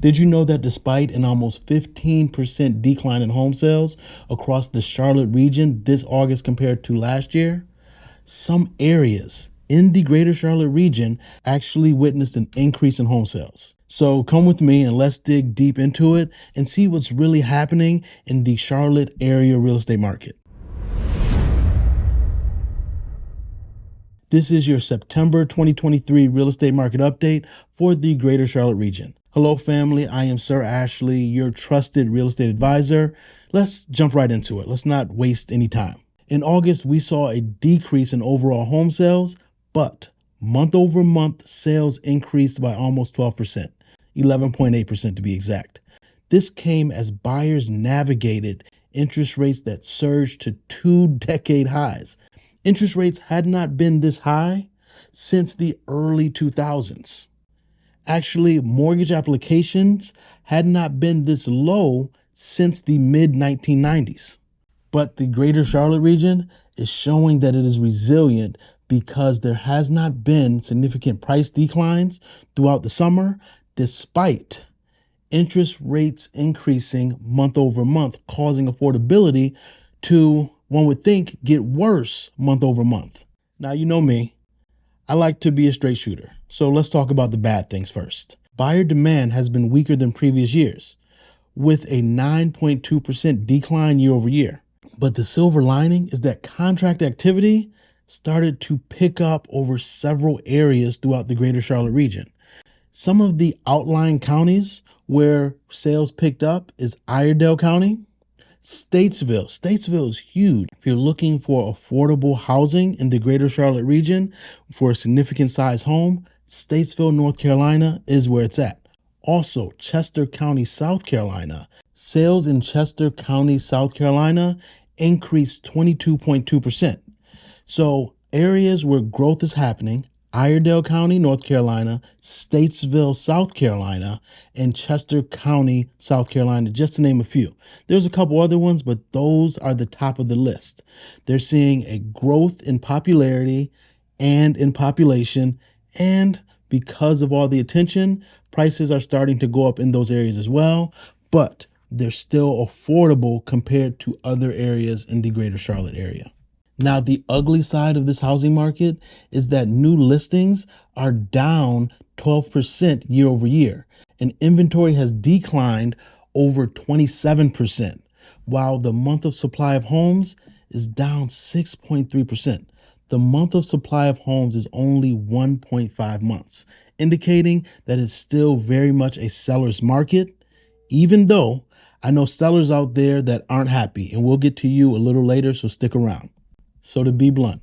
Did you know that despite an almost 15% decline in home sales across the Charlotte region this August compared to last year, some areas in the greater Charlotte region actually witnessed an increase in home sales? So come with me and let's dig deep into it and see what's really happening in the Charlotte area real estate market. This is your September 2023 real estate market update for the greater Charlotte region. Hello, family. I am Sir Ashley, your trusted real estate advisor. Let's jump right into it. Let's not waste any time. In August, we saw a decrease in overall home sales, but month over month sales increased by almost 12%, 11.8% to be exact. This came as buyers navigated interest rates that surged to 2-decade highs. Interest rates had not been this high since the early 2000s. Actually, mortgage applications had not been this low since the mid 1990s. But the greater Charlotte region is showing that it is resilient because there has not been significant price declines throughout the summer, despite interest rates increasing month over month, causing affordability to, one would think, get worse month over month. Now, you know me, I like to be a straight shooter. So let's talk about the bad things first. Buyer demand has been weaker than previous years, with a 9.2% decline year over year. But the silver lining is that contract activity started to pick up over several areas throughout the greater Charlotte region. Some of the outlying counties where sales picked up is Iredell County, Statesville. Statesville is huge. If you're looking for affordable housing in the greater Charlotte region for a significant size home, Statesville, North Carolina is where it's at. Also, Chester County, South Carolina. Sales in Chester County, South Carolina increased 22.2%. So areas where growth is happening, Iredell County, North Carolina, Statesville, South Carolina, and Chester County, South Carolina, just to name a few. There's a couple other ones, but those are the top of the list. They're seeing a growth in popularity and in population, and because of all the attention, prices are starting to go up in those areas as well, but they're still affordable compared to other areas in the greater Charlotte area. Now, the ugly side of this housing market is that new listings are down 12% year over year, and inventory has declined over 27%, while the month of supply of homes is down 6.3%. The month of supply of homes is only 1.5 months, indicating that it's still very much a seller's market, even though I know sellers out there that aren't happy, and we'll get to you a little later, so stick around. So to be blunt,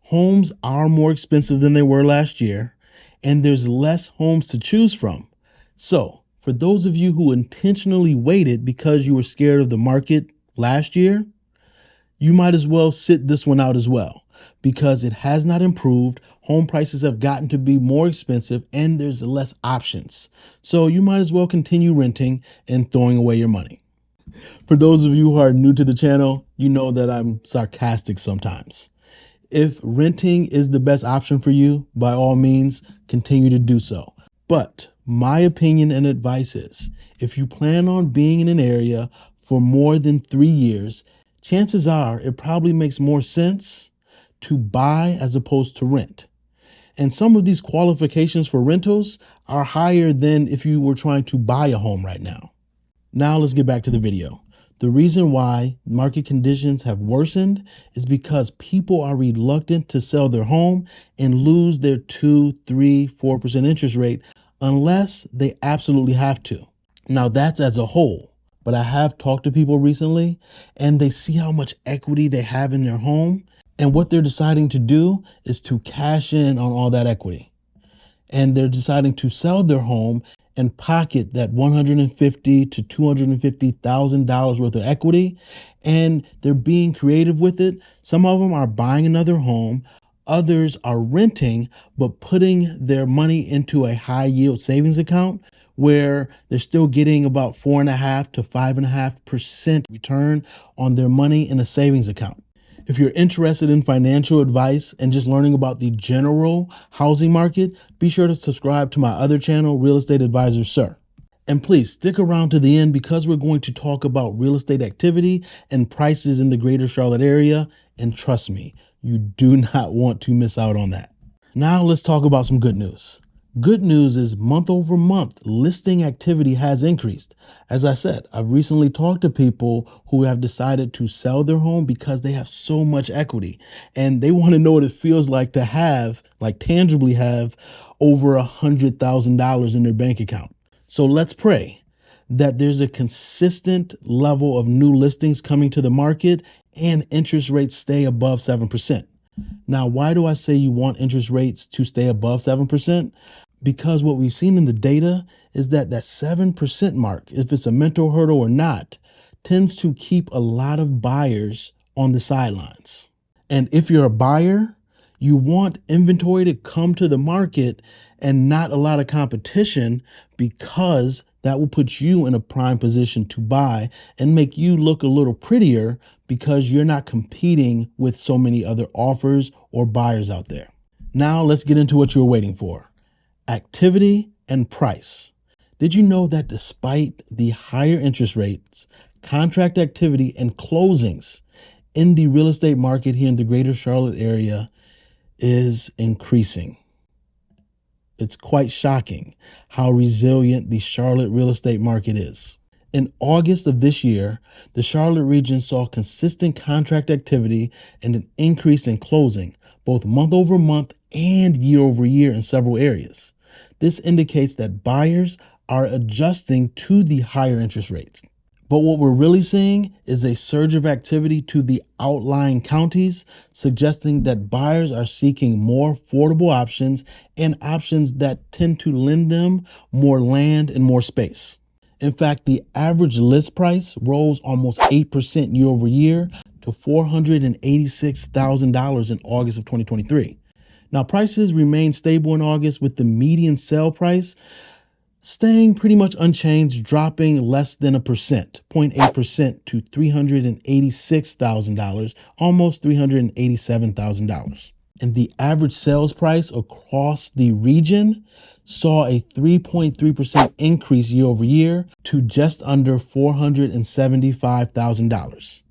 homes are more expensive than they were last year, and there's less homes to choose from. So for those of you who intentionally waited because you were scared of the market last year, you might as well sit this one out as well, because it has not improved. Home prices have gotten to be more expensive and there's less options. So you might as well continue renting and throwing away your money. For those of you who are new to the channel, you know that I'm sarcastic sometimes. If renting is the best option for you, by all means, continue to do so. But my opinion and advice is, if you plan on being in an area for more than 3 years, chances are it probably makes more sense to buy as opposed to rent. And some of these qualifications for rentals are higher than if you were trying to buy a home right now. Now let's get back to the video. The reason why market conditions have worsened is because people are reluctant to sell their home and lose their 2, 3, 4% interest rate unless they absolutely have to. Now that's as a whole, but I have talked to people recently and they see how much equity they have in their home, and what they're deciding to do is to cash in on all that equity. And they're deciding to sell their home and pocket that $150,000 to $250,000 worth of equity, and they're being creative with it. Some of them are buying another home, others are renting, but putting their money into a high yield savings account where they're still getting about 4.5% to 5.5% return on their money in a savings account. If you're interested in financial advice and just learning about the general housing market, be sure to subscribe to my other channel, Real Estate Advisor Sir. And please stick around to the end because we're going to talk about real estate activity and prices in the greater Charlotte area. And trust me, you do not want to miss out on that. Now let's talk about some good news. Good news is month over month, listing activity has increased. As I said, I've recently talked to people who have decided to sell their home because they have so much equity and they want to know what it feels like to have, like tangibly have, over $100,000 in their bank account. So let's pray that there's a consistent level of new listings coming to the market and interest rates stay above 7%. Now, why do I say you want interest rates to stay above 7%? Because what we've seen in the data is that 7% mark, if it's a mental hurdle or not, tends to keep a lot of buyers on the sidelines. And if you're a buyer, you want inventory to come to the market and not a lot of competition, because that will put you in a prime position to buy and make you look a little prettier because you're not competing with so many other offers or buyers out there. Now let's get into what you're waiting for: activity and price. Did you know that despite the higher interest rates, contract activity and closings in the real estate market here in the greater Charlotte area is increasing? It's quite shocking how resilient the Charlotte real estate market is. In August of this year, the Charlotte region saw consistent contract activity and an increase in closing, both month over month and year over year in several areas. This indicates that buyers are adjusting to the higher interest rates. But what we're really seeing is a surge of activity to the outlying counties, suggesting that buyers are seeking more affordable options and options that tend to lend them more land and more space. In fact, the average list price rose almost 8% year over year to $486,000 in August of 2023. Now, prices remained stable in August, with the median sale price staying pretty much unchanged, dropping less than 0.8% to $386,000, almost $387,000. And the average sales price across the region saw a 3.3% increase year over year to just under $475,000.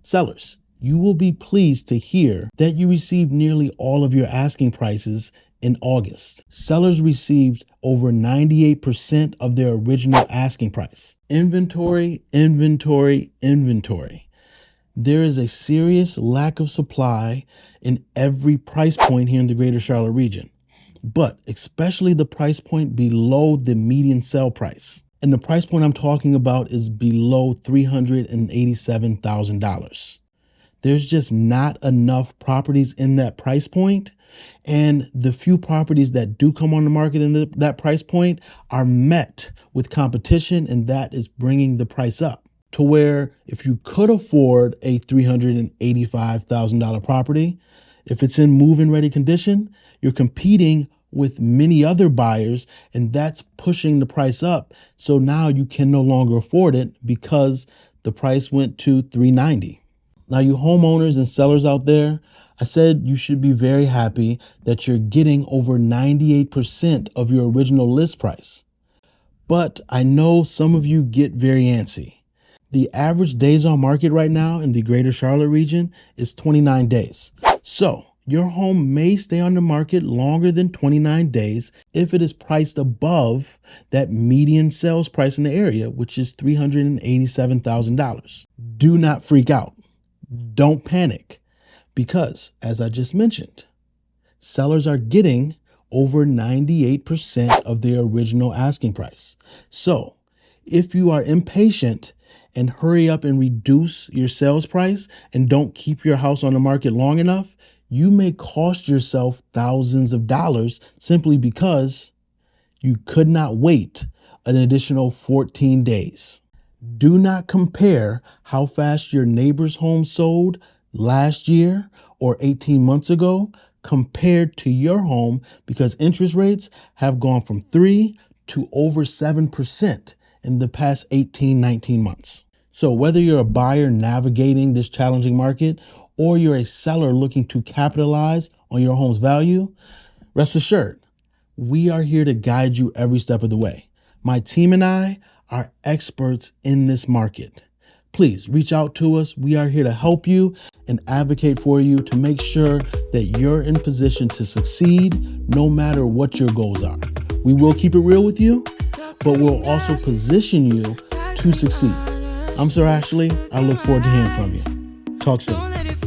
Sellers, you will be pleased to hear that you received nearly all of your asking prices in August. Sellers received over 98% of their original asking price. Inventory, inventory, inventory. There is a serious lack of supply in every price point here in the greater Charlotte region, but especially the price point below the median sale price. And the price point I'm talking about is below $387,000. There's just not enough properties in that price point. And the few properties that do come on the market in that price point are met with competition, and that is bringing the price up to where if you could afford a $385,000 property, if it's in move-in ready condition, you're competing with many other buyers, and that's pushing the price up. So now you can no longer afford it because the price went to $390,000. Now, you homeowners and sellers out there, I said you should be very happy that you're getting over 98% of your original list price. But I know some of you get very antsy. The average days on market right now in the greater Charlotte region is 29 days. So your home may stay on the market longer than 29 days if it is priced above that median sales price in the area, which is $387,000. Do not freak out. Don't panic, because as I just mentioned, sellers are getting over 98% of their original asking price. So if you are impatient and hurry up and reduce your sales price and don't keep your house on the market long enough, you may cost yourself thousands of dollars simply because you could not wait an additional 14 days. Do not compare how fast your neighbor's home sold last year or 18 months ago compared to your home, because interest rates have gone from 3 to over 7% in the past 18, 19 months. So whether you're a buyer navigating this challenging market or you're a seller looking to capitalize on your home's value, rest assured, we are here to guide you every step of the way. My team and I are experts in this market. Please reach out to us. We are here to help you and advocate for you to make sure that you're in position to succeed no matter what your goals are. We will keep it real with you, but we'll also position you to succeed. I'm Sir Ashley. I look forward to hearing from you. Talk soon.